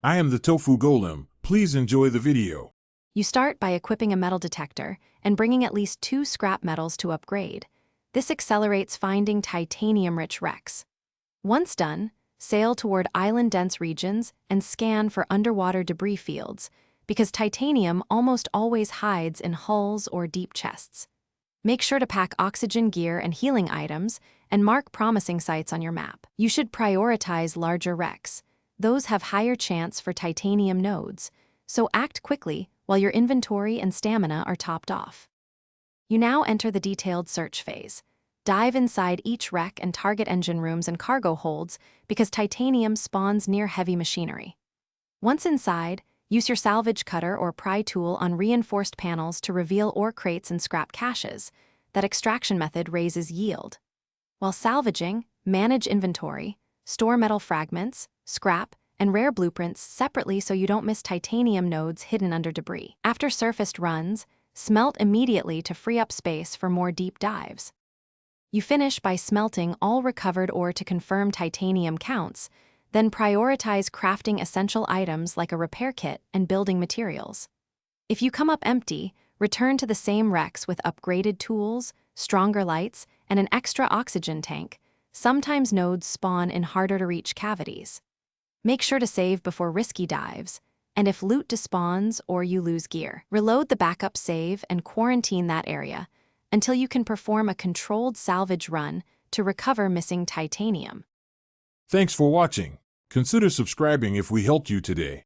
I am the Tofu Golem. Please enjoy the video. You start by equipping a metal detector and bringing at least 2 scrap metals to upgrade. This accelerates finding titanium-rich wrecks. Once done, sail toward island-dense regions and scan for underwater debris fields, because titanium almost always hides in hulls or deep chests. Make sure to pack oxygen gear and healing items and mark promising sites on your map. You should prioritize larger wrecks. Those have higher chance for titanium nodes, so act quickly while your inventory and stamina are topped off. You now enter the detailed search phase. Dive inside each wreck and target engine rooms and cargo holds because titanium spawns near heavy machinery. Once inside, use your salvage cutter or pry tool on reinforced panels to reveal ore crates and scrap caches. That extraction method raises yield. While salvaging, manage inventory, store metal fragments, scrap, and rare blueprints separately so you don't miss titanium nodes hidden under debris. After surfaced runs, smelt immediately to free up space for more deep dives. You finish by smelting all recovered ore to confirm titanium counts, then prioritize crafting essential items like a repair kit and building materials. If you come up empty, return to the same wrecks with upgraded tools, stronger lights, and an extra oxygen tank. Sometimes nodes spawn in harder-to-reach cavities. Make sure to save before risky dives, and if loot despawns or you lose gear, reload the backup save and quarantine that area until you can perform a controlled salvage run to recover missing titanium. Thanks for watching. Consider subscribing if we helped you today.